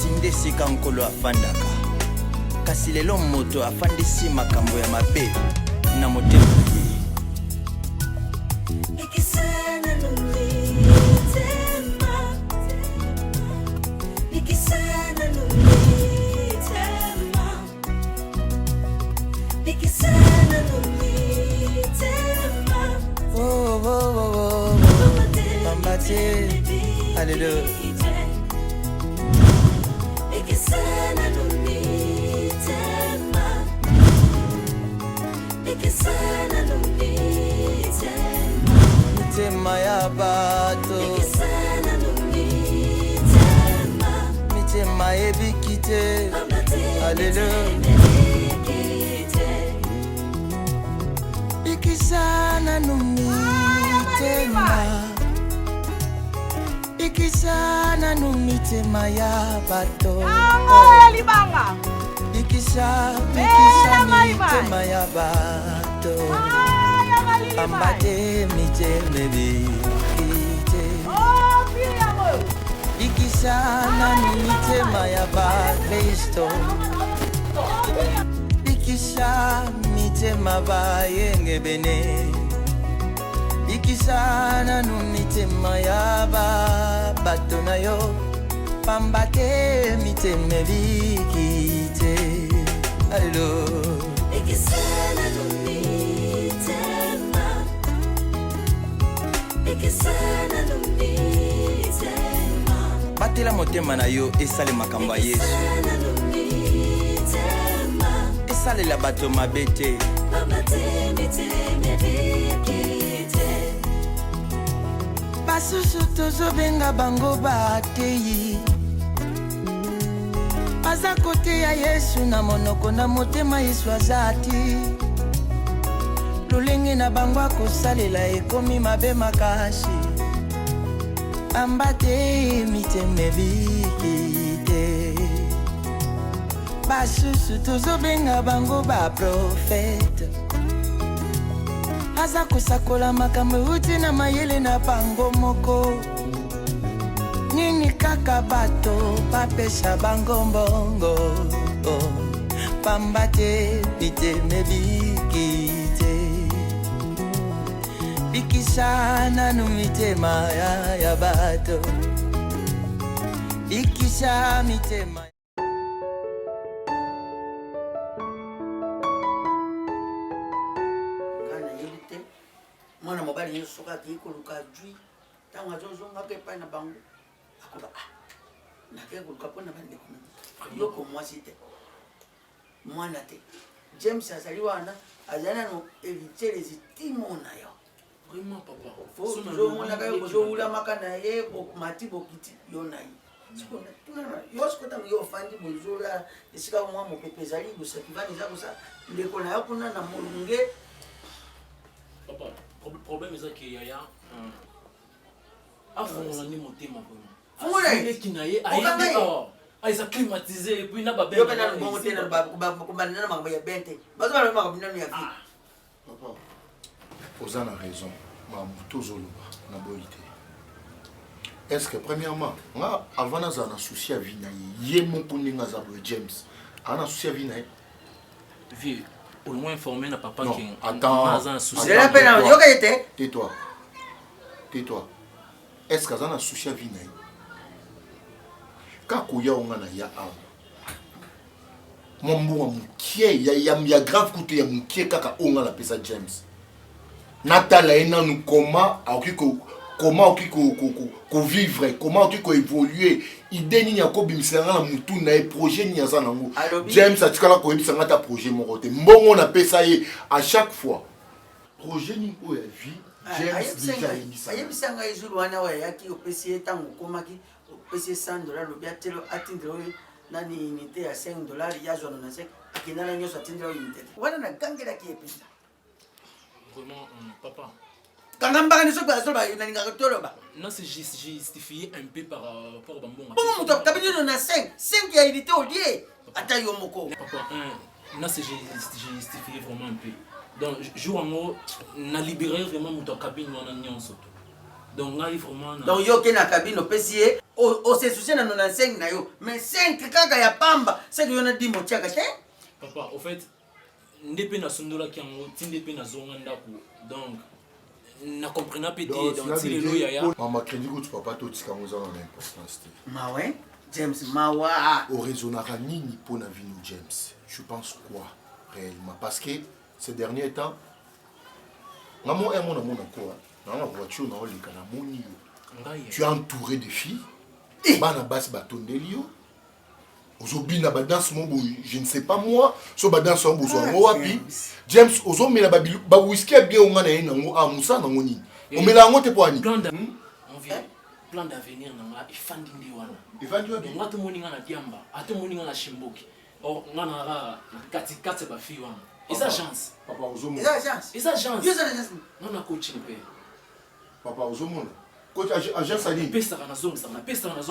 sinde sika nkolo afandaka kasi lelo moto afandisi makambo ya mabe na motema ye. Alléluia. Mitema ya bato mitema ebikite. Alléluia. Ikisana numitema ikisana numitema ya bato libanga ikisana mitema ya bato ambate miteme bikite ikisana numitema ya bakristo ikisha mitema bayenge bene ikisana numitema ya bato na yo pambate miteme bikite. Allo ikisana numitema batela motema na yo esale makambo ya Yesu esalela bato mabe te. Basusu tozobenga bango bateyi baza kote ya Yesu na monoko na motema Yesu azati lolenge na bango akosalela ekomi mabe makasi ambate miteme bikite. Basusu tozobenga bango baprofete aza kosakola makambo euti na mayele na bango moko nini kaka bato bapesa bango mbongo pamba te miteme bikite bikisana nu mitema ya bato bikisa mitema. Mwana mobali yesu soka kiko luka jui tanga zozo ngake pa na bango akoba na ke ko kapona bande ko yoko mwasite mwana te James azaliwa na azana no evitele zitimo na yo vraiment papa fo zo mwana kayo zo ula makana ye ko mati bokiti yo na yi sikona tunana yo sikota yo fandi bonzola isika mwa mopepezali busakivani za kusa ndeko na yo kuna na mulunge papa. Problème est que Yaya a vraiment motema vraiment. Qui n'a il s'est climatisé et puis n'a pas bien. Papa, vous avez raison. Est-ce que premièrement, avant d'avoir un souci à Vina, il y a mon connaissant James, un souci à Vina. Vieux. Au moins informé na papa non, qui attends, tais-toi. Tais-toi. Est-ce que ça a un souci à Vina? Quand il y a un ya mon bon il y a grave côté ya mukie kaka onga la pesa James. Natala ena nous comment vivre, comment évoluer. Idée ni yako bimsanga na mutu na projet ni yaza nango. James atikala ko bimsanga ta projet mon côté. Mbongo na pesa ye à chaque fois. Projet ni ko ya vie. James déjà inisa. Ayebisanga izulu wana wa yaki opesi tango komaki opesi $100 lobiatelo atindro nani unité ya $5 ya zona na sek akinana nyoso atindro unité. Wana na gangela ki epesa. Vraiment papa. Non, c'est justifié un peu par rapport à Bambon. Bon, tu as 5 qui a été au lieu. Attends, Yomoko. Papa, non, c'est justifié vraiment un peu. Donc, jour en haut, on a libéré vraiment mon cabine, on a mis en soto. Donc là, il faut vraiment. Donc yo ke na cabine opesiye o se soucie na 95 na yo mais 5 kaka ya pamba 5 yo na 10 motiaka te. Papa, au fait, ndepé na sondola ki yango, tindepé na zonga ndako. Donc na comprena pété dans tile lo yaya. Maman crédit que tu papa tout tika ngoza na importance. Mawe James Mawa Au raisonnera nini pour na vie nous James. Je pense quoi réellement parce que ces derniers temps maman et mon amour encore dans la voiture na olika na moni. Tu es entouré de filles. Bana bas batondelio. Ozobina ba danse mon je ne sais pas moi so ba danse mon besoin wapi James ozo mela ba whisky bien on na ina ngo amusa na ngoni o mela ngo te poani plan d'avenir na il fandi ndi wana ngati moninga na diamba ate moninga na shimboki o ngana ra kati ba fi wana esa chance papa ozo mo esa chance non na coaching pe papa ozo mo coach agence ali pesa na zone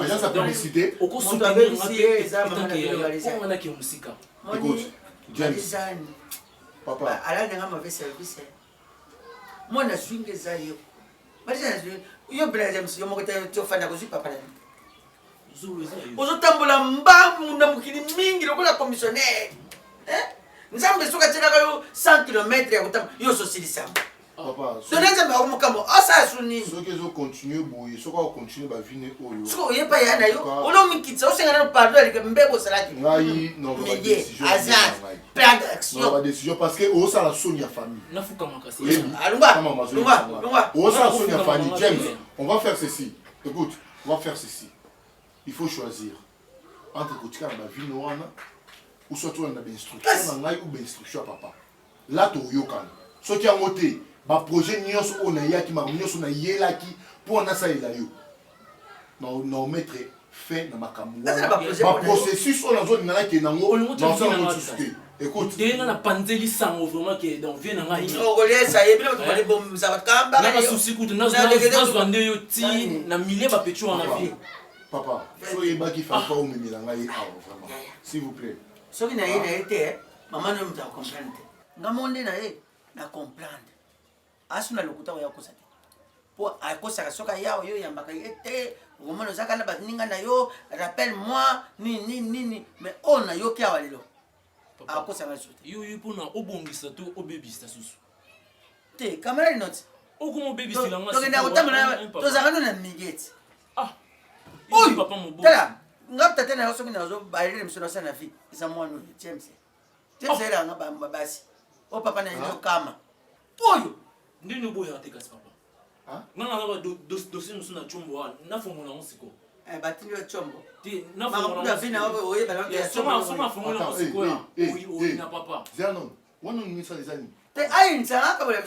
agence à publicité oko soutenir ngati on ki musika écoute James papa ala nga mauvais service mona swinge zayo Marisa yo bela James yo moko te ofanda ko papa na zulu zayo ozotambola mbamu na mukili mingi lokola commissionnaire nzambe soka tena kayo 100 km ya kutamba yo sosilisa papa donenza ba mukambo asa suni so que zo continuer boye so ko continuer ba vie ne oyo so yepa ya na yo olo mikitsa osenga na pardon avec mbebo salaki ngai non ba décision plan d'action non ba décision parce que o ça la sonia famille na fuka makasi alunga o ça la sonia famille James on va faire ceci écoute on va faire ceci il faut choisir entre kotika na vie no wana ou soit tu na instruction na ngai ou instruction papa là to yokana so ki angote ba projet nyos on a yaki ma nyos on a yelaki pour na ça ila yo non mettre fin na makambo ba processus on a zone na ki nango dans ça on suscité écoute dena na panzeli sango vraiment que donc vient na ngai ngolé ça yebile to bali bom za kamba na souci kutu na zwande yo ti na milieu ba petu na vie papa so yeba ki fa pas au mimila ngai vraiment s'il vous plaît soki na ye na été maman no mta comprendre ngamonde na ye na comprendre asuna lokuta ya kosa te po akosa soka yao yo yambaka ete ngomano zaka na baninga na yo rappelle moi ni mais on a yo kia walelo akosa ba sote yo pona obongisa to obebisa susu te camera note okomo bebisi la ngasi to ngenda kotamana to zaka no na migeti oy papa mobo tala ngapta tena soki na zo balile msona sana fi isa mwana James era ngaba basi o papa na ndio kama oyo ndino boya atekasi papa ngana ngaba dossier musuna chombo na fomo na nsiko batini yo chombo ti na fomo na vina oye balanga ya chombo soma fomo na nsiko oyi na papa Zanon wana ni ça les amis te ai ntsanga ka bole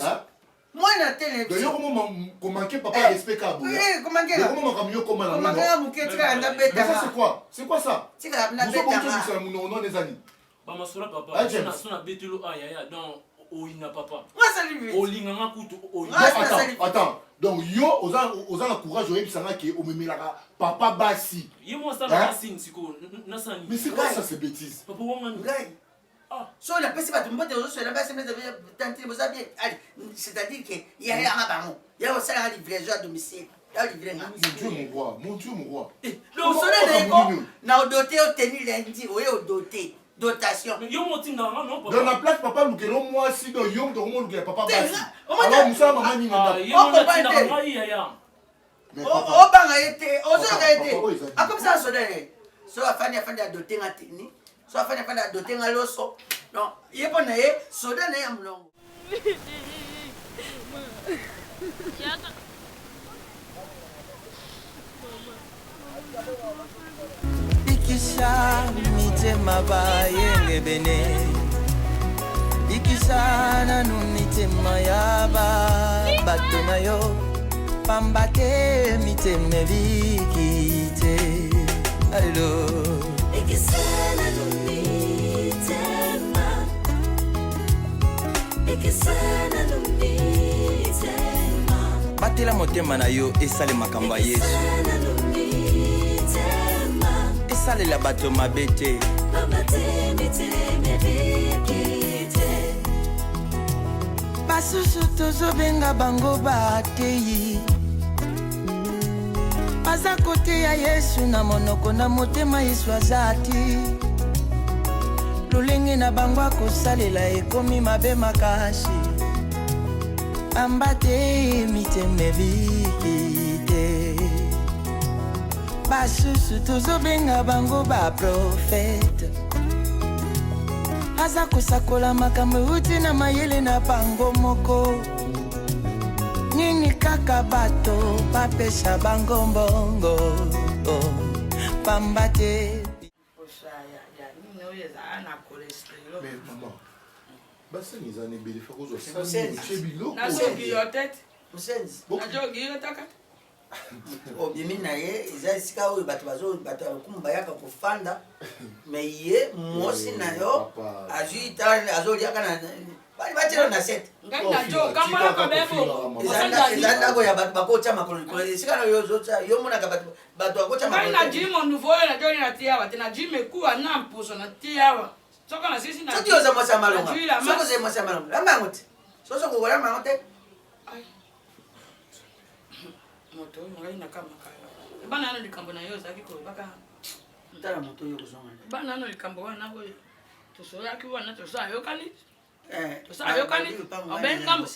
mwana tele d'ailleurs comment manquer papa respect ka boya comment makamyo koma na mwana mwana muketika na beta c'est quoi ça tika na beta beta ça non les amis ba masura papa sona betelo aya donc oina papa ngasa libi olinga ngakutu oina attends donc yo oza na courage oyebisanga ke omemelaka papa basi ye mo ça na signe siko na sani mais c'est quoi ça ces bêtises papa wanga ngai so la pesi bato mbote ozo so la basi mais tanti boza bien allez c'est-à-dire que il y a un bango il y a aussi la livraison à domicile mon Dieu mon roi le soleil de na doté au tenir lundi oye au doté dotation yo moti na non papa dans la place papa lukelo moi si do yo to mo lukelo papa basi alors musa maman ni na yo moti na ngai ya o banga yete ozo ga yete akom ça soleil so afani a doté ngatini so afani a doté ngaloso non yepo na ye soda na ya mlongo Ikisha mitema bayenge bene Ikisha nanu mitema yaba bato na yo pambate miteme bikite allo Ikisha nanu mitema Ikisha nanu mitema batela motema na yo esale makambo ya Yesu esalela bato mabe te basusu tozobenga bango bateyi aza koteya Yesu na monoko na motema Yesu azati lolenge na bango akosalela ekomi mabe makasi ambate mitema ebiki te basusu tozobenga bango baprofete aza kosakola makambo euti na mayele na bango moko nini kaka bato bapesa bango mbongo pamba te. Mais maman, basi nizane beli fakozo nasoki yo tete Musenzi najogi yo taka obimi na ye eza esika oyo bato bayaka kofanda me ye mosi na yo azwi azoliaka na batelo na sete ngai najo kamala kabebo eza ndako ya bato bakotya makolo likolo esika na yo yo monaka bato bakotya makolo ngai naji mo nouveau oyo najoli na tiawa te naji mekuwa na mpuso na tiawa soko na sisi na soki oza mwasi ya malonga soko oza mwasi ya malonga lamba yango te soso kokolamba yango te moto oyo ngai nakamakala bana ano likambo na yo ozalaki kolobaka tala moto oyo kozonga bana ano likambo wana oyo tosoyaki wana tosayokani obengambo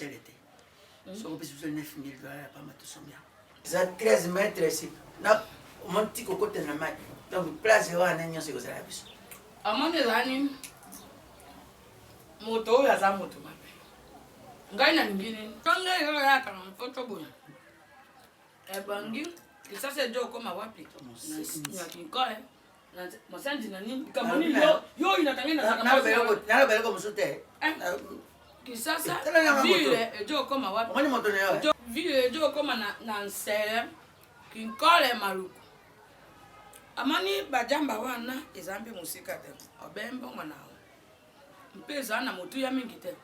soko pesi biso 9 000 $ ya pamba tosombi yango eza 13 mètres si na omoni ti kokotela na mai donc place wana nyonso ekozala biso amoni ezani moto oyo aza moto mabe ngai nalingi nini tonge oyo yaka na mpoto boye ebangi kisasa ejo okoma wapi na kinkoe mosanji na nini kamoni yo inatangi na nalobeleko mosu te kisasa vile ejo okoma wapi omoni moto na yo vile ejo okoma na nsele kinkole maluku amani bajamba wana ezambe musika te obembo mwanao mpe eza na motu ya mingi te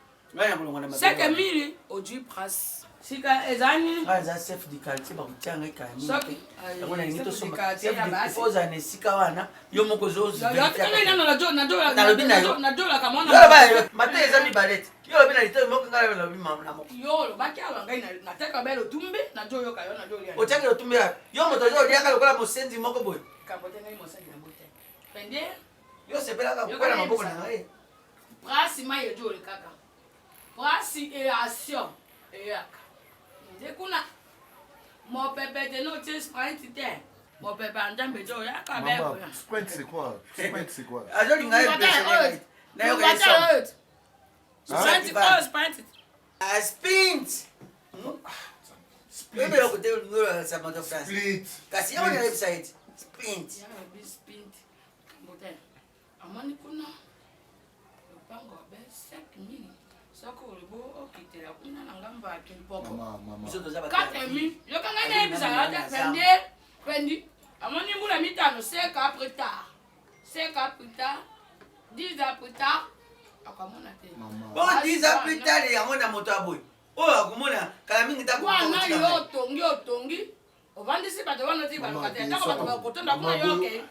seke mili oji pras sika ezani eza chef du quartier bakotianga ikayaoza na esika wana yo moko mate eza mibale te yo lobi na litoi moko ngai lobi na moko yo lobaki awa ngai nateka belo tumbe najoyoka yo najolia otiaki lotumbe yo moto ozoliaka lokola mosenzi moko boye kambotengai mosenzi na bote pende yo sepelaka kokwela maboko na ngai prasi mai ejole kaka prasi elation eyaka nde kuna mopepe te no tie sprint te mopepe anjambe jo yaka beko ya sprint c'est quoi? Sprint c'est quoi? azolinga epese na yo kaiso sprint sprint bebe yokote ngolo sa moto France Split. kasi yo na website sprint sprint kambote amani kuna pango be 5000 soko olibo okitela kuna na ngamba kilipoko Maman. 4000 yo kanga na ebisa hata pendi amani mbula mitano seka plus tard 10 ans plus tard akamona te bon 10 ans plus tard yango na moto aboy oyo akomona kala mingi ta wana yo otongi ovandisi bato wana ti balokate tako bato bakotonda kuna yo ke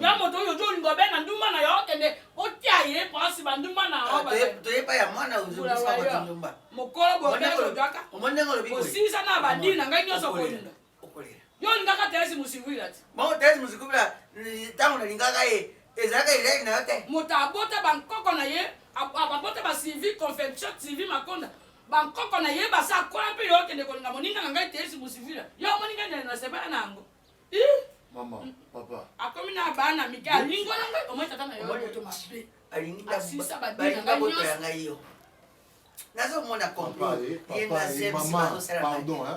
ya moto oyo ozolinga obena ndumba na yo okende otia ye pasi bandumba na toyepa ya mwana ozobisa bato ndumba mokolo bobeozwaka omondenge olobi osisa na badini na ngai nyonso kolinga yo olingaka teresi musivwila ti bon teresi musikubila ntango nalingaka ye ezalaka eleki na yo te moto abota bankoko na ye abota basivi confection sivi makonda bankoko na ye basa akola mpe yo okende kolinga moninga na ngai teresi musivwila yo omoninga na sebela na yango Maman, papa. akomi na bana mike alingo na ngai omoi tata na yo moto mabe asisa badini na ngai nyonso nazomona Papa, maman, pardon, hein.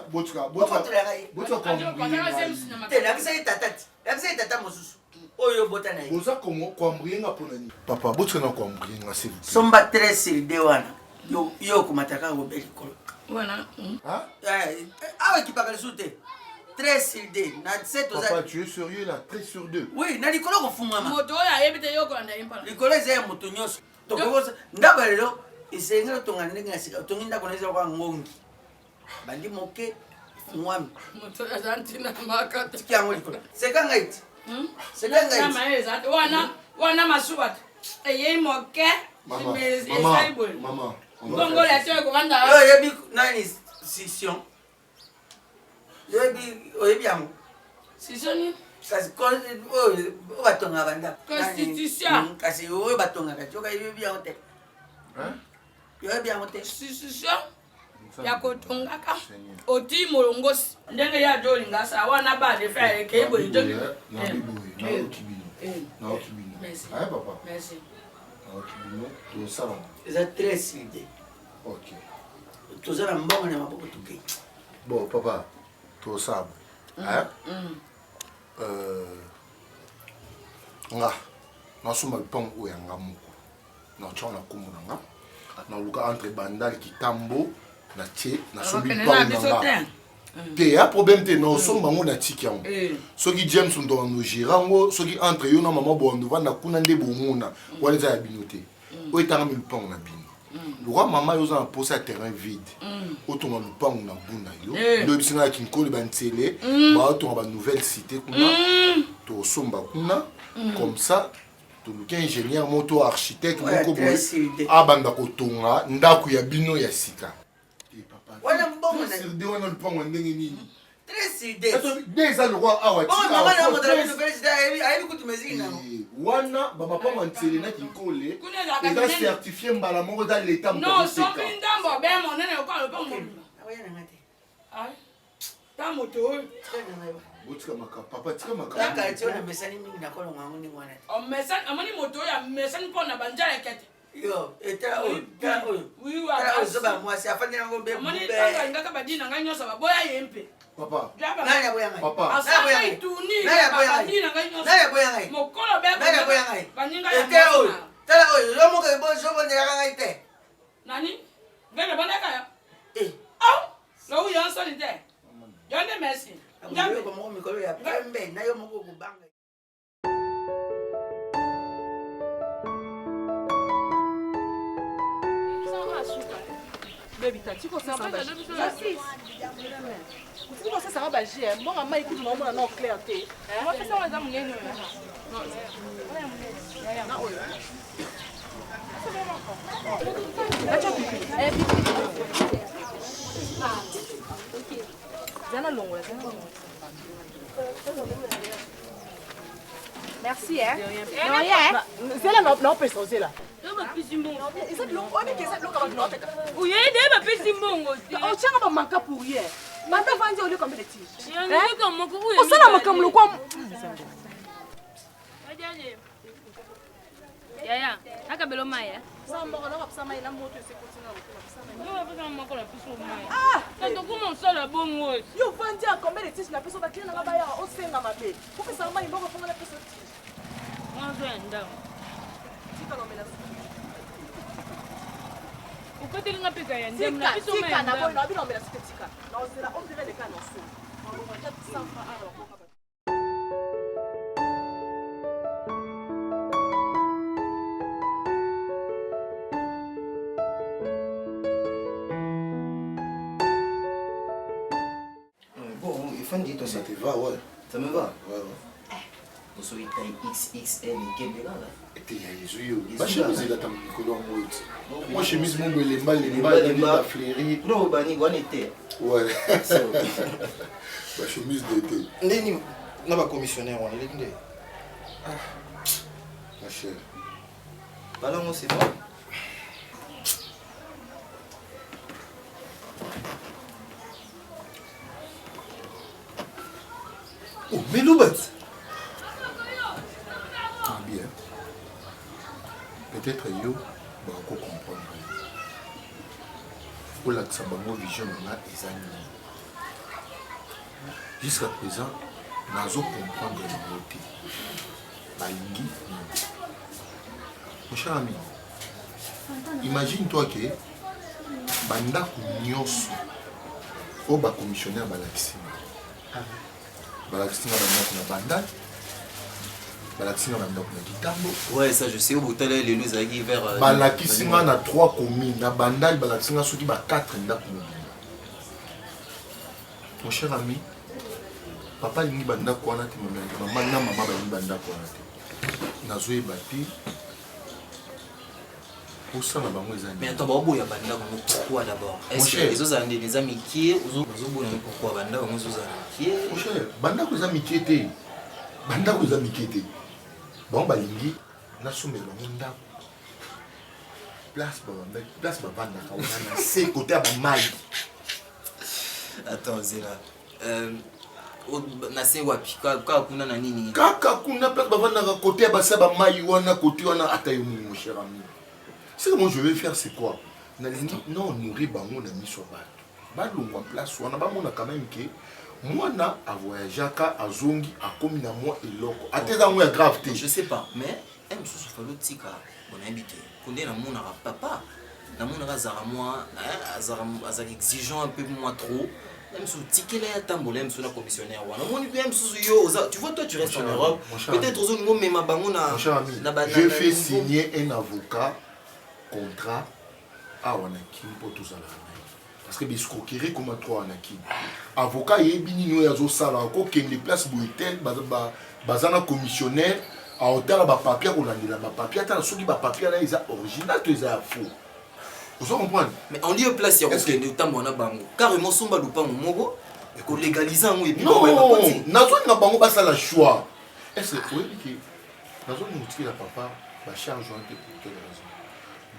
tata mosusu oyo bota na ye Boza kwambrienga ponani. Papa, botsana kwambrienga s'il vous plaît. somba très sirde wana yo okumataka kobe likolo wana awa ekipaka lisu te très sirde na se Papa, tu es sérieux là? 3 sur 2. oui na likolo kofungwama moto oyo ayebi te yo kolanda ye mpona likolo eza ya moto nyonso ndako lelo esengeli otonga ndenge ya sika otongi ndako na ezala kwa ngongi bandi moke fungwami moto oyo aza ntina maka te tiki yango likolo seka ngai ti seka ngai ti wana masuba te eyei moke esai boye Maman. bongo lete ekovanda yo oyebi nani scission oyebi yango Sisoni. Kasi o batonga banda. Constitution. Kasi o batonga ka joka yo bien hotel. Hein? Yo bien hotel. Constitution. Ya kotonga ka. Oti molongosi. Ndenge ya joli ngasa wana ba de faire ke bo joli. Na biboui, na okibino. Na okibino. Merci. Ah papa. Merci. Na okibino, to sala. Eza très silde. OK. Tozala mbongo na maboko tuke. Bon papa, to sala. Hein? Nga nasomba lupango oyo yanga moko natyanga na nkombo na nga naluka entre bandal kitambo na tie nasombi lupango na nga te ya problème te naosomba yango natiki yango soki james ndonga nogera yango soki entre yo na mama bondo vanda kuna nde bomona wana eza ya bino te oyo etangami lupango na bino lokwa mama yo oza na mposa ya terrain vide otonga lupango na buna yo nde oyebisi nga ya kinkoli banzele baotonga banouvelle cité kuna tosomba kuna comme ça toluki ingénieur moto architecte moko boye abanda kotonga ndako ya bino ya sika Wana mbongo na sirde wana lupango ndenge nini très silde. nde eza lokwa awa wana bamapanga nzele na kinkole eza certifié mbala moko eza leta Non, soki ndambo be monene kwa lopa mobimba. Ai. Ta moto. botika maka papa tika maka Kaka tio na mesani mingi na kono ngangu ni mwana. O mesan amani moto ya mesan pona banjara kete. Yo, eta o, ta o. Oui wa. Ta o zoba mwasi afanya yango be Amani bube. tanga ngaka badina nganyo sa baboya yempe. papa Nani aboya ngai? papa Asaka ituni. Nani aboya ngai? Badina nganyo. Nani aboya ngai? Mokolo be. Nani aboya ngai? Baninga ya. Eta o. Ta o, yo mo ke bo so bo ndela ngai te. Nani? Ngene banaka ya. Au. Lo uyo nsoni te. Yonde merci. Ngambe ko mo mikolo ya pembe na yo mo ko kubanga. Baby, tu sais ça va bager. Bon, maman écoute mon nom non clair té. Moi fais ça madame ngeni. Non. Merci hein. Non rien. C'est là non peut sauter là. Oui, il va faire Simbongo. Oh, tiens, on va manquer pour hier. Maintenant, on va dire combien de tiges. On s'en a comme le quoi. Yaya, akabelo maya. Ah, tu comment ça la bonne moi. Yo va dire combien de tiges la personne qui n'a pas au sein de ma belle. Faut que ça m'a il va prendre la personne. Moi je viens d'en. Pourquoi tu n'as pas payé un dème na biso mais na boy na bi na mbela siketika. Na ozela on dirait les cas non so. On va déjà ça alors. Bon, il faut dire ça te va ouais ça me va. Ouais. Vous soyez taille XXL et quel là? Et il y a les yeux. Bah chemise là tam Nicolas Mout. Moi chemise mon les fleuri. Non, bah ni on était. Ouais. Bah chemise d'été. Ndeni na ba commissionnaire on est ndé. Ah. Ma chère. Bah là moi c'est moi. Oh, mais Loubat. Bien. Peut-être yo va comprendre. Pour la Tsabango vision là les années. Jusqu'à présent, nous comprendre le côté. Balingi. Mon cher ami, imagine-toi que banda nyonso o ba commissionnaire balakisi. Balakisi na banda. Ouais, ça je sais où vous allez les loups vers. Balakisi na 3 communes, na Bandal, balakisi na soki ba 4 ndako mobile. Mon cher ami, papa lingi banda ko na te maman na maman ba lingi banda ko na te. Nazoe bati. Pour ça, mais attends, boya banda pourquoi d'abord? Est-ce que les autres années les amis qui pourquoi banda qui mon cher, banda ko amitié té. Banda ko amitié té. Bon balingi na soume lo ndako. Place banda ka on a c'est côté à mai. Attends, Zéla. Nase wapi kaka kuna na nini? Kaka kuna place banda ka côté ba sa ba mai wana côté wana atayo mon cher ami. Ce que moi je vais faire, c'est quoi? Non, nourrir bango na miso bato. Balongo en place, on a pas mon quand même que moi na a voyagé à zongi a commis na moi et loco. Attends moi gravité. Je sais pas, mais aime sous falo tika bon habité. Condé na mon papa. Na mon azara moi, azara exigeant un peu moins trop. Même sous ticket là tambola même sous la commissionnaire wana. Moi même sous yo, tu vois toi tu restes en Europe. Peut-être aux autres mais ma bango na je fais signer un avocat contrat à Wanakim pour tout ça là. Parce que biscroquerie comme toi Wanakim. Avocat et binino yazo sala ko ken les places boitel bazana commissionnaire à hauteur ba papier on a la papier ta soki ba papier là ils original tu ça faux. Vous comprenez? Mais en lieu place il y a aucun temps na bango. Carrément somba lupa mongo et ko légaliser un et puis non, nazo na bango ba ça la choix. Est-ce que oui que nazo nous la papa ba charge un peu pour quelle raison?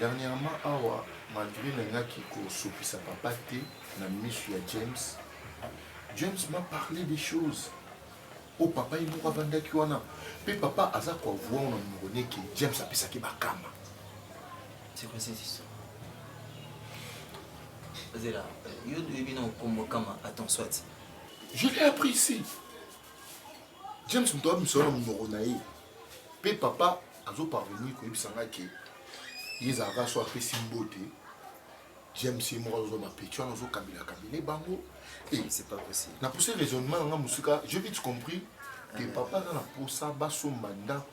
Dernièrement, malgré le gars qui a sa papa, na monsieur James m'a parlé des choses. Oh papa, il m'a vendu qui wana. Puis papa a ça quoi voir on a que James a pissé bakama. C'est quoi cette histoire? Zéla, yo de bino comme kama attends soit. Je l'ai appris ici. James me doit me sortir mon naï. Puis papa a zo parvenu ko ibisanga que ils ont soit fait simboté. J'aime si moi je m'appelle tu as nos kabila bango et c'est pas possible. Na poussé raisonnement nga musika, j'ai vite compris que papa na pour ça ba sombanda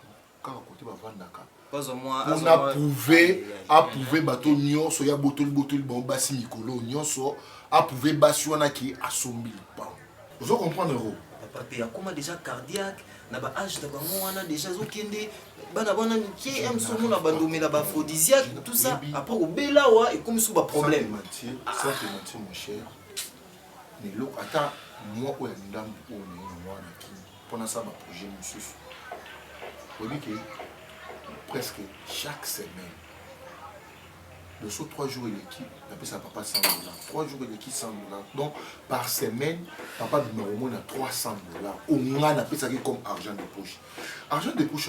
ka côté ba vandaka. Pas au moins on a prouvé bateau nyonso ya botol bon basi mikolo nyonso a prouvé basi wana ki asombi pas. Vous comprenez ro? Papa pe akoma déjà cardiaque na ba âge d'abord on a déjà zokende bana bana qui aime son monde abandonné là bas aphrodisiaque tout ça après au bela wa et comme sous ba problème ça te mentir mon cher mais l'autre attends moi où est ndam pour moi na qui pendant ça ma projet monsieur vous voyez que presque chaque semaine le saut 3 jours l'équipe après ça papa 100 $, 3 jours l'équipe 100 $, donc par semaine papa numéro moins à 300 $. Au moins on appelle ça comme argent de poche on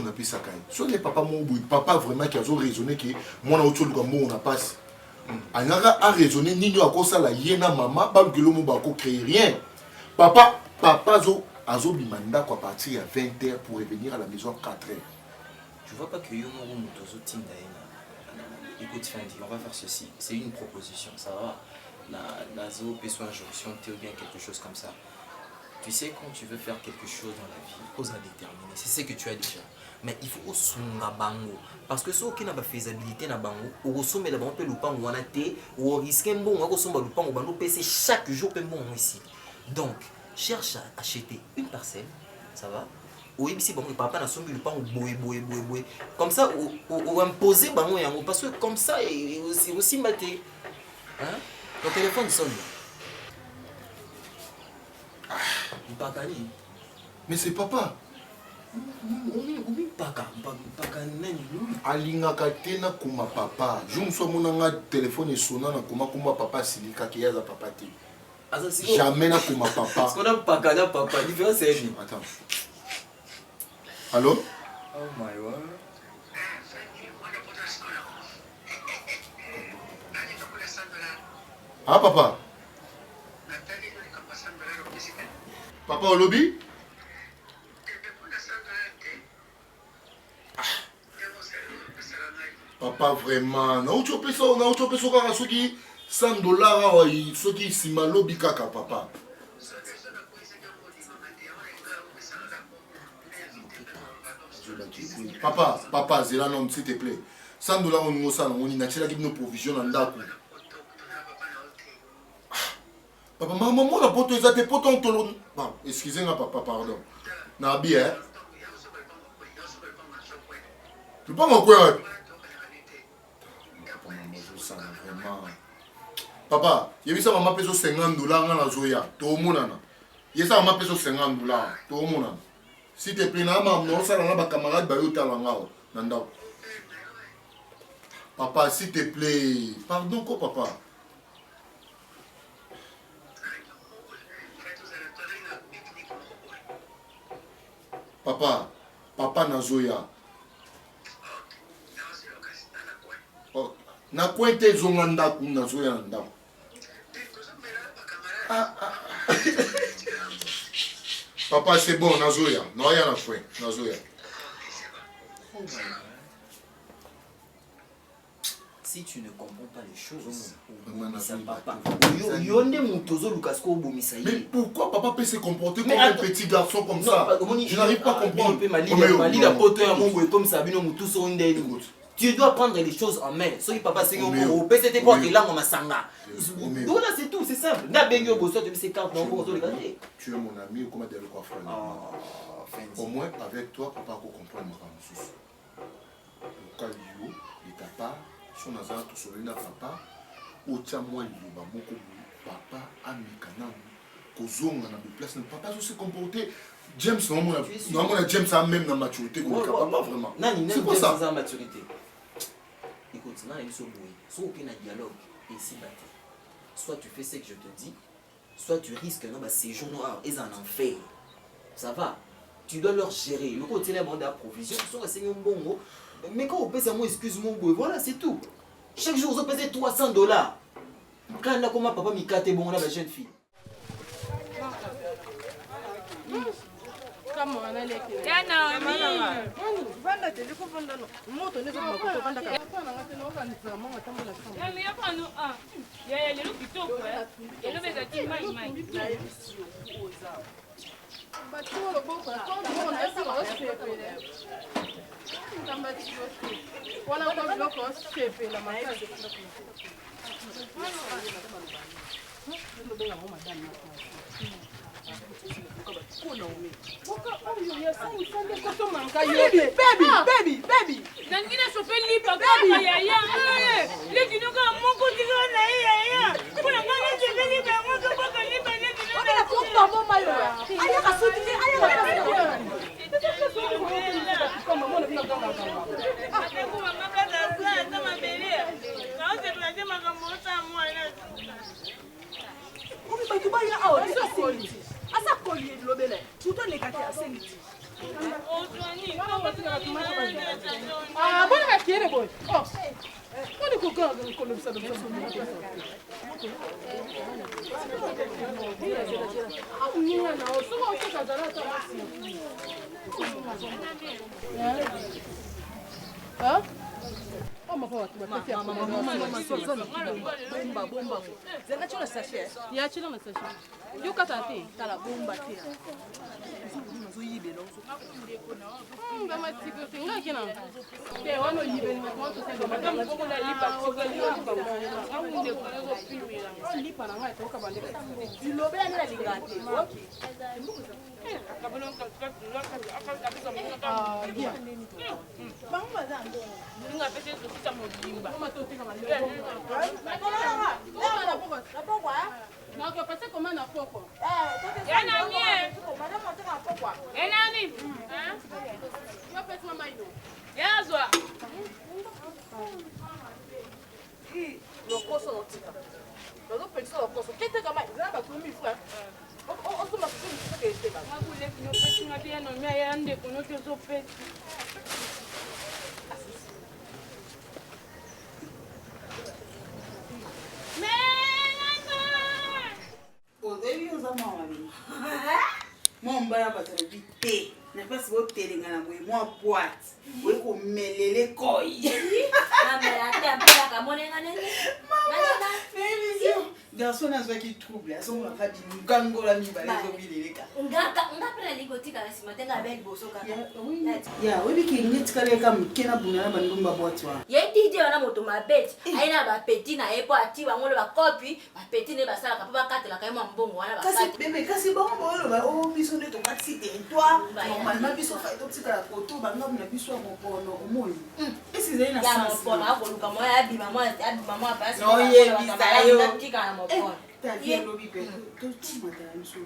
appelle ça quand même soit les papa mon papa vraiment qui a raisonné que moi on a autre chose comme on a passé a raisonné ni nous à cause ça la yena maman pas que l'homme va créer rien papa azo bimanda quoi partir à 20h pour revenir à la maison à 4h. Tu vois pas que yo mo moto tinda écoute Fendi, on va faire ceci, c'est une proposition, ça va. Nazo peut-être injonction ou bien quelque chose comme ça. Tu sais quand tu veux faire quelque chose dans la vie, ose à déterminer, c'est ce que tu as déjà. Mais il faut osunga bango parce que ce qui n'a pas faisabilité na bango, au sommet d'abord peut lupango wana té, ou risquer bon, on somba lupango bando PC chaque jour peut bon ici. Donc, cherche à acheter une parcelle, ça va. Oui, si bon, papa n'a sombi le pan boé. Comme ça, ou imposer bango yango parce que comme ça, c'est aussi maté. Hein? Ton téléphone sonne. Mais c'est papa. Alingaka tena kuma papa. Je me suis mon téléphone et sonnant na kuma papa silika ki yaza papa te. Jamais na kuma papa. Ce qu'on a pas kana papa, différence c'est lui. Attends. Allô? Oh my word. Ah papa. Papa au lobby? Papa vraiment. Na ucho peso kaka soki $100 soki sima lobby kaka papa. Papa, Zéla, non, s'il te plaît. $100 on nous ça, on y a nos provisions en date. Papa, maman, la pote, ils ont des potes en tolo. Excusez-moi, papa, pardon. Nabi, hein? Tu pas mon quoi? maman. Papa, il y a maman peso $50 dans la zoya. Tout le monde. Il y a maman peso $50. Tout le monde. S'il te plaît, maman, non, ça là, ma camarade, bah, yo talanga. Nanda. Papa, s'il te plaît. Pardon, quoi, papa? Papa Nazoya. Oh, na kwente zonganda Nazoya nda. Papa, c'est bon, Nazoya. Non, rien à faire, Nazoya. Si tu ne comprends pas les choses, mais pourquoi papa peut se comporter comme un petit garçon comme ça? Je n'arrive pas à comprendre. Tu dois prendre les choses en main. Si papa c'est au PCT pour que là on masanga. Voilà, c'est tout, c'est simple. Tu es mon ami, comment dire quoi faire? Au moins avec toi, papa peut comprendre ma femme. Le cas de ta part, si on a tout sur le papa, au tient moi papa a mis canam. Kozonga na place papa se comporter. James non James a même la maturité comme papa vraiment. C'est pour ça la maturité. Écoute, là il faut bouiller. Soit aucun dialogue et ici battre. Soit tu fais ce que je te dis, soit tu risques non ces gens noirs ils en enfer. Ça va. Tu dois leur gérer. Le côté là bande à provision, soit c'est un bon. Mais quand on paie ça moi excuse-moi voilà, c'est tout. Chaque jour on paie $300. Quand là comment papa mi cate bon là la jeune fille. Baby. Nangina sope lipa kaka yaya. Leki nuka moko diga na yaya. Kuna ngana sope lipa moko baka lipa leki nuka. Ona kuta mama yo. Aya kasudi aya kasudi. Kama mwana kuna kama. Ate kuma mama kaza kama belia. Kaose tunasema kama mota mwana. Obi bakubaya awo asa koli. Asa koli lobele. Tuto nekate asengiti. Ah, bon, on qui est bon. Oh, on est content de nous ça de ça. Oh, ma pauvre, tu vas pas faire bomba. Zenga chona sachet. Ya chona sachet. Yo katate, tala bomba tia. Zo yibe lo. Ngama tiko tinga kina. Te wano yibe ni kwa to sendo. Madam ko na lipa ko ga lipa ko. Amunde ko go piwira. Lipa na ngai to ka bande. Dilobe na lingate. Okay. Kabalo ka kabisa mo ka. Ah, dia. Bamba zango. Ninga pese so kita mo limba. Mama to tika mali. Nako pese koma na poko. Yana mie. Madam ataka poko. Enani? Yo pese mama ino. Yazwa. Lokoso notika. Lozo pese lokoso. Kete kama ngaba kumi fwa. O soma kumi ke teka. Ngakule no pese ngati no mia yande kono to pese. Mon baya battre vite. N'est pas si vous télénga na moi boîte. Vous ko melele koi. Ah mais attends, après la camonenga nene. Maman, garçon nazwaki trouble azongaka bimukangola mibale ezobileleka ngapela likotika na nsima te nga abe liboso kaka oyebiki netikaleka moke na buna na bandumba bwati wana ye didi wana moto mabeti aye na bapeti na ye po ati bango lo bakopi bapeti nde basalaka mpo bakatelaka ye mwa mbongo wana bebe kasi bango baoloba o biso nde tokatisi territoire normalement biso fai totikala koto bangabu na biso ya mopono omoi esi ezali na mopono akoluka moya abima mwa pasi oyebisa yo tika na mopono tati elobi pe totimatala biso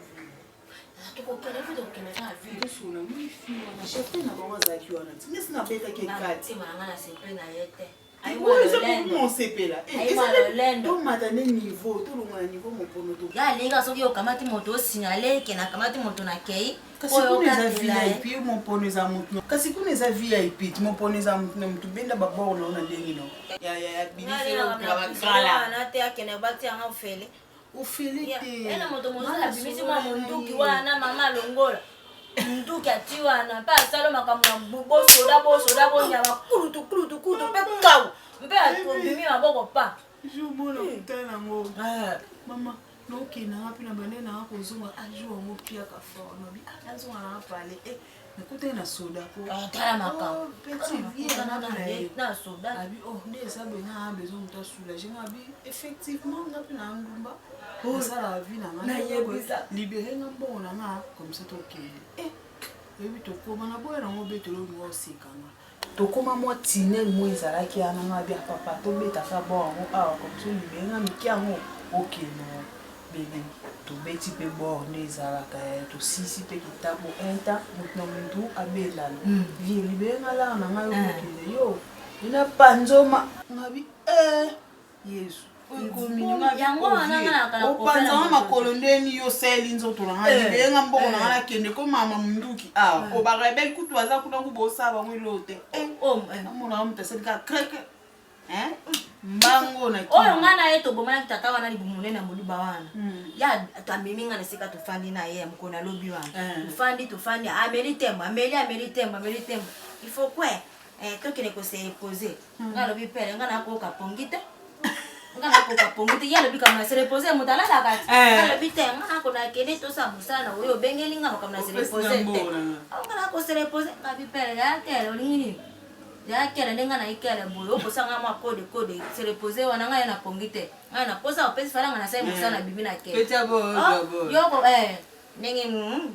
tokokende mpe tokokende kaka ville tosuna moifi wana chefe na bango azalaki wana tingesi nabetaki ekati ntima nanga na sepe na ye te mosepela tomata nde niveau tolonga na niveau mopono to yalinga soki okamati moto osignale ke nakamati moto na kei kasi kuna eza vip mopono eza motu kasi kuna eza vip mopono eza motu na motu benda babor nao na ndenge no yaana te akende bati yanga ofele ofele te ena moto mosusu abimisi mwa monduki wana mama alongola nduki ati wana mpe asala makambo na bosoda bonyama kulutu mpe kawu mpe obimi maboko pa jobona kutana nango mama nokendanga mpe na bande nanga kozonga ajour yango piaka fort nobi azonga nanga pale nakutani na soda po tala makambo na soda abi nde eza benga besoin moto asoulage nga abi effectivement nga mpe na ndumba osala vi nanga libere nga mbongo nanga comme ça tokende oyebi tokoma na boya nango betelo olinga osekanga tokoma mwa tinel mo ezalaki yana nga bia papa tobetaka bo yango awa comme ça libere nga mike yango okeno bebe tobeti mpe bor nde ezalaka tosisi mpe kitabo inta motu na motu abelana vie libere nga laka na ngai okokende yo ina panzoma ngabi yesu opanzanga makolo ndeni yoseli nzoto nanga libere nga mbongo nanga nakende ko mama munduki awa obarebeli kutu aza kuna kubosala bango elote amonaka moto asalika kreke mbango na oyo nga na ye tobomanaki tata wana libu monene ya moluba wana ya amemi nga na esika tofandi na ye ya mokolo alobi wana tofandi ameli tembo il faut kwe tokende kose repose nga alobi pele nga nakoka pongi te ye alobi kama na se repose moto alalaka ti nga alobi te nga nakona kende tosa mosala na oyo obengeli nga makama na se repose te nga nakose repose nga bipele yakele olingi nini yakele ndenga na ikele boye okosanga mwa kode se repose wana nga ye na pongi te nga na posa opesi falanga na sai mosala na bibi na kele yoko ndenge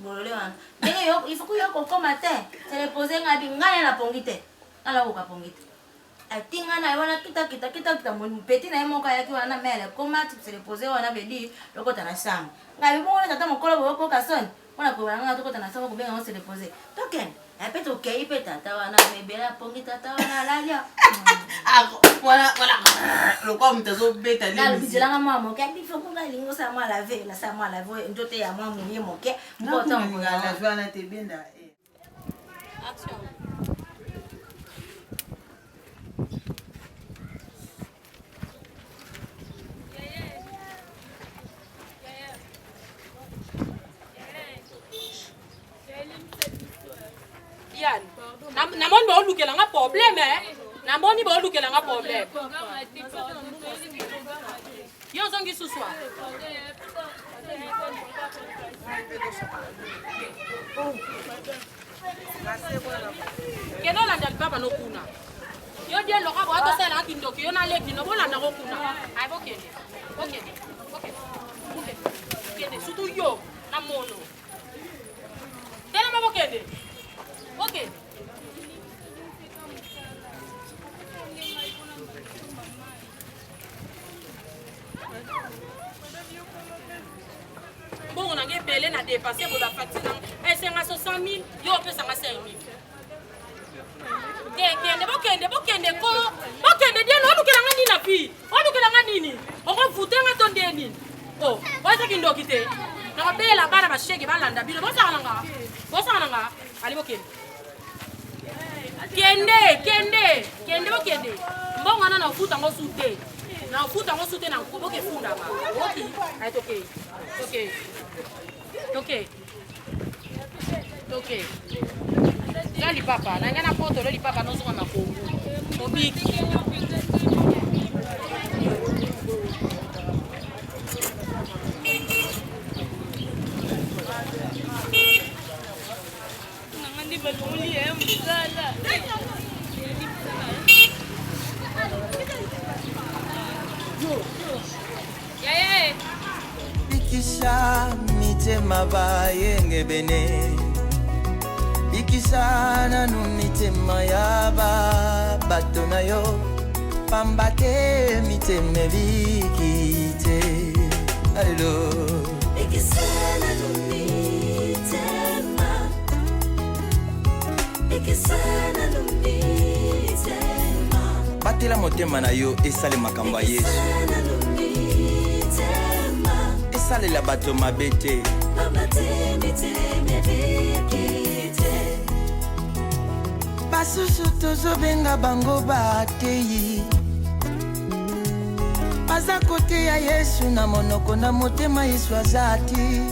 bolole wana ndenge il faut que yoko koma te se repose nga bi nga ye na pongi te nga nakoka pongi te atinga na wana kita mpeti na ye moko ayaki wana mele koma se repose wana bedi lokota na shamba nga bibongona tata mokolo boyokoka soni wana kobalanga tokota na shamba kobenga ngo se repose tokende ape tokei mpe tata wana mebele apongi tata wana alalia lokwa moto azobeta nalobizelanga mwa moke abifokunga lingo sa mwa lave nasa mwa lave nzote ya mwa moye moke lave wana te benda namoni baolukelanga probleme namoni baolukelanga probleme yo ozongi suswa kende olanda libaba nokuna yo die loka bo atosalaka kindoki yo naleki no bolanda kokuna ayi bokende surtout yo na mono telema bokende mbongo nange ebele na dépense boza fati nango esenga 60 000 yo opesanga 5 000 bokende dieno olukelanga nini na pi olukelanga nini okovutenga to nde nini oyezaki ndoki te nakobela bana bashege balanda bino bosaka nanga ali bokende kende bokende mbongo wana naofutango su te na nkoboke fundanga oki ayi toke ya lipapa nange na poto lo lipapa nozonga na kongo obiki bikisa mitema bayenge bene bikisa nanu mitema ya bato na yo pamba te mitema bikite allo bikisa nanu mitema bikisa nanu mitema batela motema na yo esale makambo ya Yesu esalela bato mabe te basusu tozobenga bango bateyi baza koteya Yesu na monoko na motema Yesu aza ti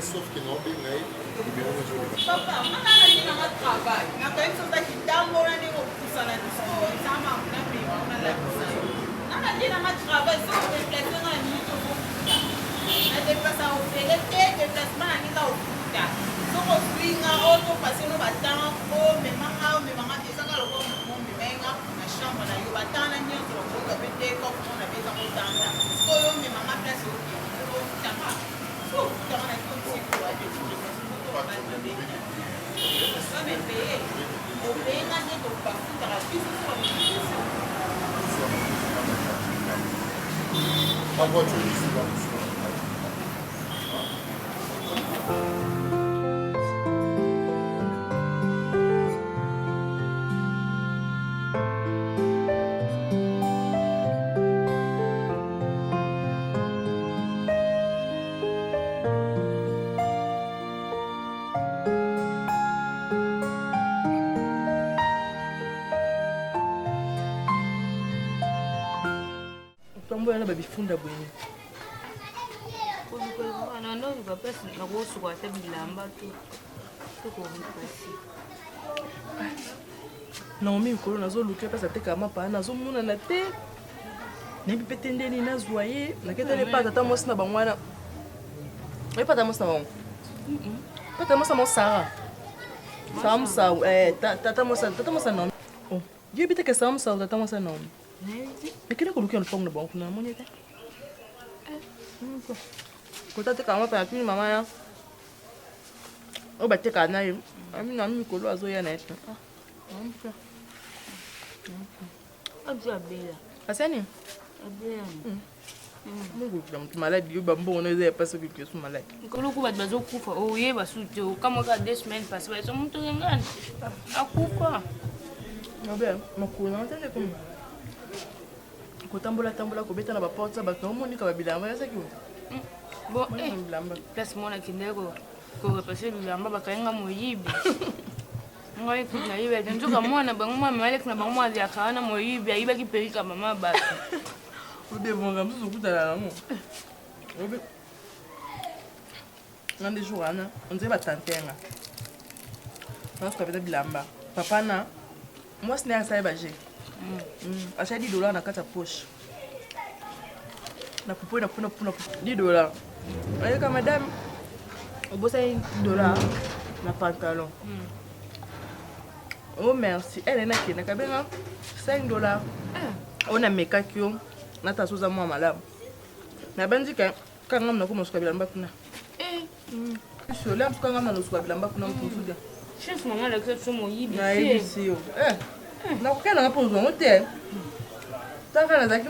sauf que não bem aí, Papa, mana na nina nga trabalho. Na kaya sa taki dambo na ni ko kusala ni so sama na pe na la kusala. Na nina nga trabalho so reflexion na ni to ko. Na déplacer au félété, déplacement ni la au futa. So ko swinga auto passer no batanga ko me mama desa ka lo ko mo me menga na chambre na yo batana ni to ko ka bete ko na beta ko tanda. So yo me mama place yo ko tama. So tama na ko si ko a de a voiture ici, là. Mambo yana babifunda bwenye. Non, non, je ne vais pas se voir bilamba tout. Tout comme ça. Naomi mikolo nazoluka mpasi ateka mapa nazomona na te nayebi mpe te ndeni nazwa ye naketali epa tata mwasi na bango wana oyepa tata mwasi na bango tata mwasi na bango Sara Musau tata mwasi na Naomi yebi teke Sara Musau tata mwasi na Naomi ekende kolukia lupango na bango kuna namoni te kota teka mapa yapini mama ya oyo bateka na ye nami mikolo azoya na ye te Asani? Mungu kuna mtu maladi yoba mbongo na eza pasa kwa kisu maladi. Nkolo kuba bazo kufa oye basute kama ka 2 semaines passé ba so mtu ngani akufa. Ngabe makulu na tande comme. Ko tambola ko beta na ba porte ba no monika ba bilamba yasa ki. Bon bilamba. Place mona kindeko ko repasser bilamba ba kaenga moyibi. Ngai kuna ibe njoka mwana bangu mama Alex na bangu mwazi akaana moyibi aiba kiperika mama basi. Ode monga msusu kutala namo. Obe. Ngande joana, onze ba tantenga. Nako beta bilamba. Papa na moi sina sa ba je. Acha $10 na kata poche. Na popo na puna $10. Ayeka madame. Obosa $10 na pantalon. Oh merci. Elle est nakina kabena $5. On a meka kyo nata soza mwa malamu. Na bandika kanga mna kuma suka bilamba kuna. Sio leo kanga mna suka bilamba kuna mtufuda. Chef maman la crêpe somo yibi. Na yibi sio. Na kukana ngapo ngote. Taka na zaki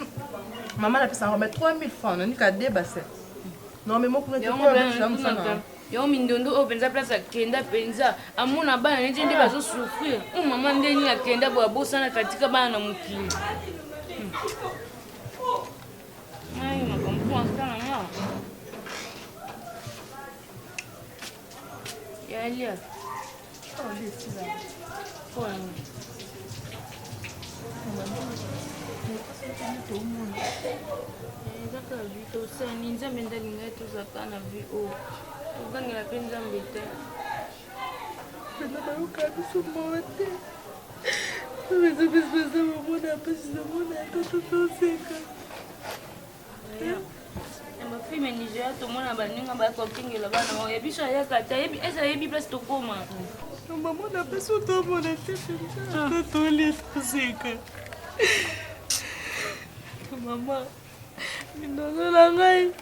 maman la pesa ngombe 3000 francs ni ka débasser. Non mais moi kuna tu peux Yo mindondo openza place akenda penza amuna bana nje ndi bazo souffrir mama ndeni akenda bo abosana katika bana na mukili ai makompo sana nga ya lia oh lisa kwa Zaka vito sa ninja menda linga tu zaka na VO Ugangi la penza mbite. Pena baruka biso mote. Biso biso mona pesa mona toto seka. Ma fille me Nigeria to mona baninga ba ko kingela bana o yebisha ya kata yebi esa yebi place to koma. Maman na pesa to mona tete. Toto le seka. Mama. Mindono la ngai.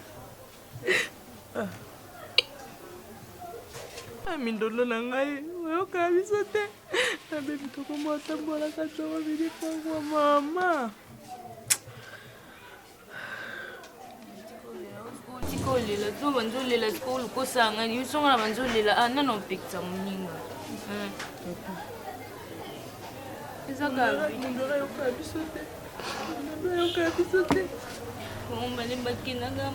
Mindolo na ngai oyoka biso te nabebi tokoma otambola katoko bili pangwa mama tikolela to banzolela sikolo kosanga bisonga na banzolela nana opekisa moninga ezaka mindolo yoka biso te mindolo yoka biso te Bale bakinanga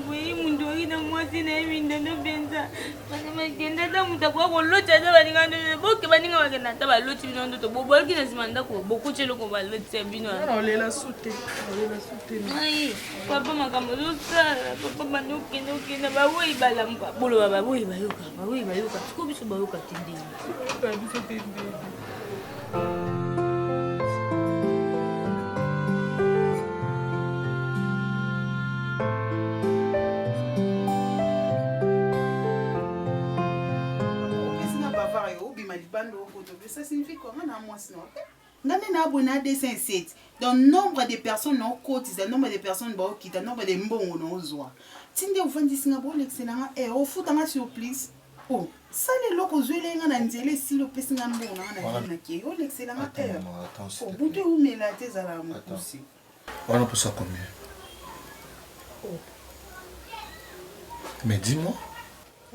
boye mundu akina mwasi na ye mindano benza bale makenda ta mutu akwa koloti ata baninga ndo boke baninga bakenda ata baloti bino ndo tobobolaki na nsima ndako bokuti eloko baloti ya bino olela sute ai papa makambo ozosala papa banda okenda baboyi balamuka boloba baboyi bayoka siko biso bayoka te ndeni Ça signifie quoi? Donc, nombre de personnes non cotisent, nombre de personnes qui ont nombre de mbongo non zoa. Tinde vous faites Singapour l'excellent et au foot en surprise. Oh, ça les locaux jouent na nzele si le pesi na mbongo na ki. Oh l'excellent air. Oh, vous devez où me la tête à la aussi. On a pour ça combien? Mais dis-moi.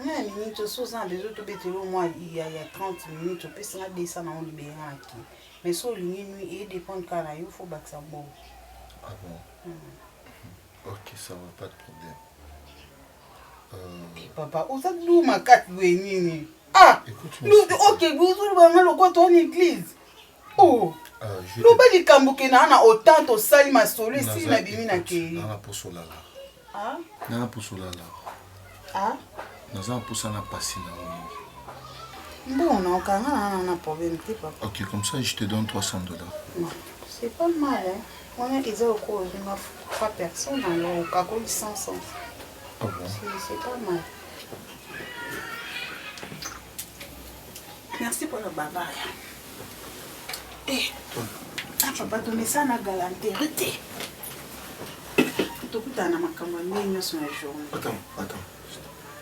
Minutes, 60 des autres bétolo, moi, il y a 30 minutes, on peut s'en descendre en libérant aquí. Mais sur le nuit, il dépend de quand il faut que ça bon. Ah bon? Ok, ça va, pas de problème. Papa, où ça d'où ma carte venir? Ah! Ok, vous avez le côté en église. Oh! loba likambo ke na autant tosali masolo esili na bimi na kei nana mposa olala Ah? nana mposa olala Ah? naza mposa na pasi na mingi. Bon, on a un problème, papa. Ok, comme ça, je te donne $300. Non, c'est pas mal, hein. On a des au cours de 3 personnes, alors on a 500. Ah bon? C'est pas mal. Merci pour le baba. Eh, ah, papa, tu mets ça dans la galanterie. Tu as ma campagne sur la journée. Attends.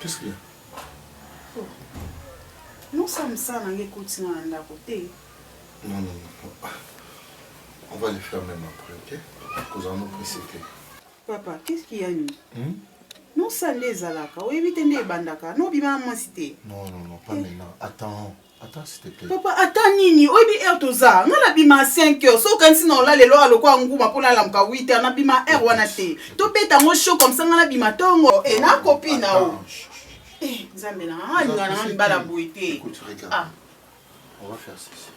Qu'est-ce qu'il y a? Nous sommes ça dans les coups à côté. Non. On va les faire même après, ok? Parce qu'on nous précipiter. Papa, qu'est-ce qu'il y a nous? Nous sommes les alaka. Oui, vite les bandaka. Nous bima cité. Non, pas maintenant. Attends, s'il te plaît. Papa, attends nini. Oui, bi air toza. Ngala bima 5 heures. So quand sinon là les lois le quoi nguma pour la lamka 8 heures na bima air wana te. To beta mo show comme ça ngala bima tongo. Et na copine na o. Eh, Zambena, écoute, regarde. On va faire ceci.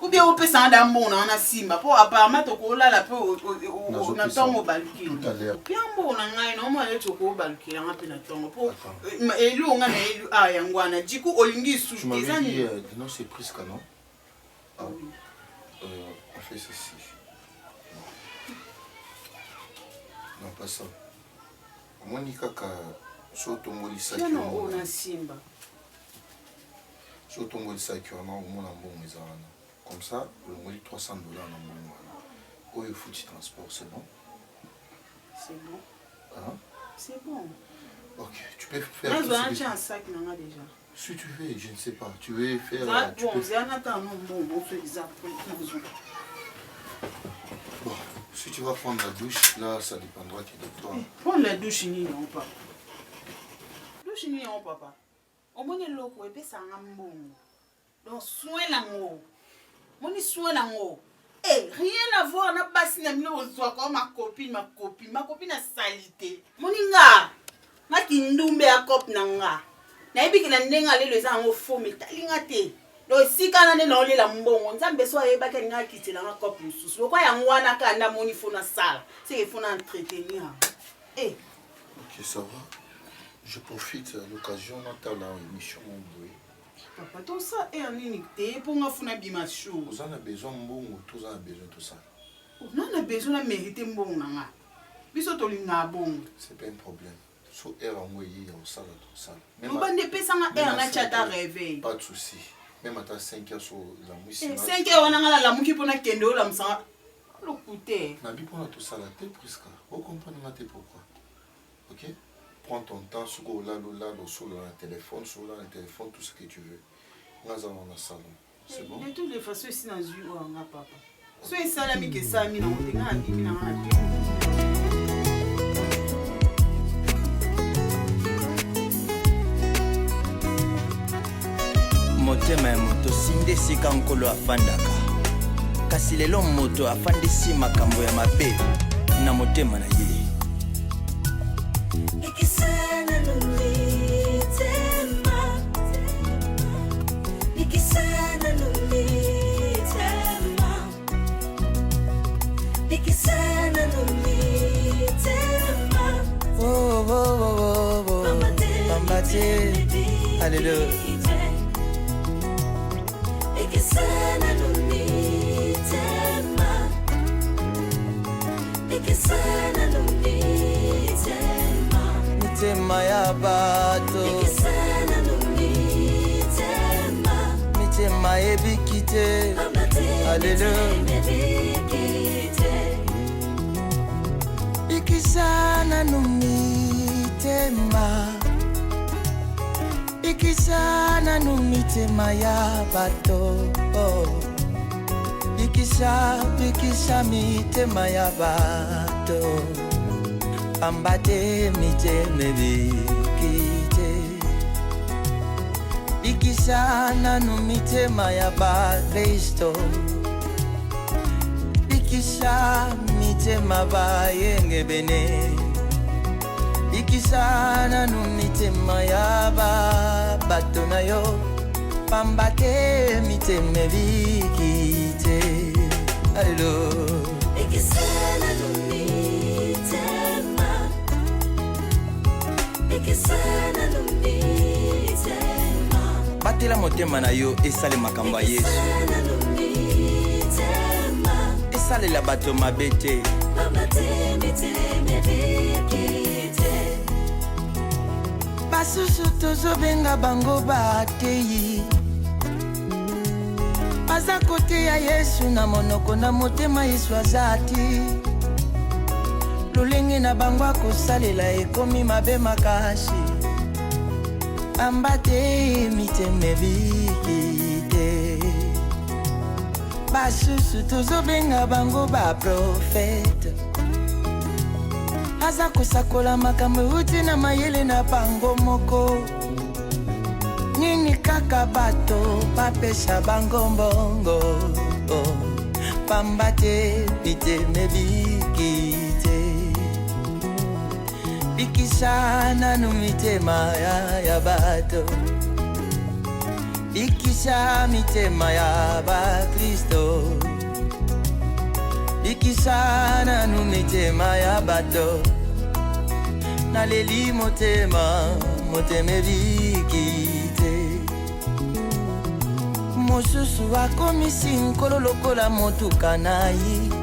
Ou bien on peut s'en aller on a simba pour apparemment to ko la peu on attend au balki. Tout à l'heure. Bien bon na ngai no mo le to ko balki na pe na tongo pour elu nga na elu ayangwana jiku olingi su tu m'avais dit non c'est presque non. Ah oui. On fait ceci. Non pas ça. Moi ni kaka Soto molisa ki on a simba. Soto molisa ki on a au moins un bon mezana. Comme ça, le moins $300 dans mon voilà. Où il faut du transport, c'est bon? C'est bon. Hein? C'est bon. Ok, tu peux faire. Là, j'ai un sac déjà. Si tu veux, je ne sais pas. Tu veux faire. Bon, c'est un attendant bon, on fait des Bon, si tu vas prendre la douche, là, ça dépendra de toi. Prends la douche, non, papa. Non, papa. On va le loco et puis ça en bon. Donc, soin l'ango. Mon soin l'ango. Eh, rien à voir, on a passé na mino ozoa comme ma copine a salité. Mon inga. Ma kindumbe a cop nanga. Na ebi kina nenga le les ango faux metalinga te. Donc, si kana ne na ole la mbongo, nzambe so eba ka nga kitela nga cop mususu. Ko ya ngwana ka na moni fona sala. C'est faut entretenir. Eh. Ok, ça va. Je profite de l'occasion d'entendre l'émission. Papa, tout ça est en unité pour nous faire des choses. Vous en avez besoin de bon, tous en besoin de tout ça. On a besoin de mériter bon. C'est pas un problème. So air en moi, il y a ça, tout ça. Nous avons des personnes à air, on a réveil. Pas de souci. Même à 5 heures sur la mousse. 5 heures, on a la mousse qui peut nous kendo, la mousse. Le côté. Nabi pour tout ça, la tête presque. Vous comprenez pourquoi? Ok? Prends ton temps, sur le téléphone, tout ce que tu veux. Nous allons dans le salon. C'est bon? De toutes les façons, ici dans le jus, on a papa. Soyez salami que ça, mi non, motema ya moto sinde sika nkolo afandaka kasi lelo moto afandisi makambo ya mabe na motema na ye. Hallelujah. Mitema ya bato mitema ebikite. Hallelujah. Ikisana numitema ikisana numitema ya bato ikisha mitema ya bato ambate miteme bikite ikisana numitema ya bakristo ikisha mitema bayenge bene ikisana numitema ya bato na yo pambate miteme bikite. Allo Bikisana numitema Bikisana numitema batela motema na yo esale makambo ya Yesu esalela bato mabe te basusu tozobenga bango bateyi baza koteya Yesu na monoko na motema Yesu aza te lolenge na bango akosalela ekomi mabe makasi pamba te mitema ebiki te basusu tozobenga bango baprofete aza kosakola makambo euti na mayele na bango moko nini kaka bato bapesa bango mbongo pamba te mitema ebiki te bikisa nanu mitema ya bato bikisa mitema ya bakristo bikisa nanu mitema ya bato naleli motema ebiki te mosusu akomisi nkolo lokola motuka na ye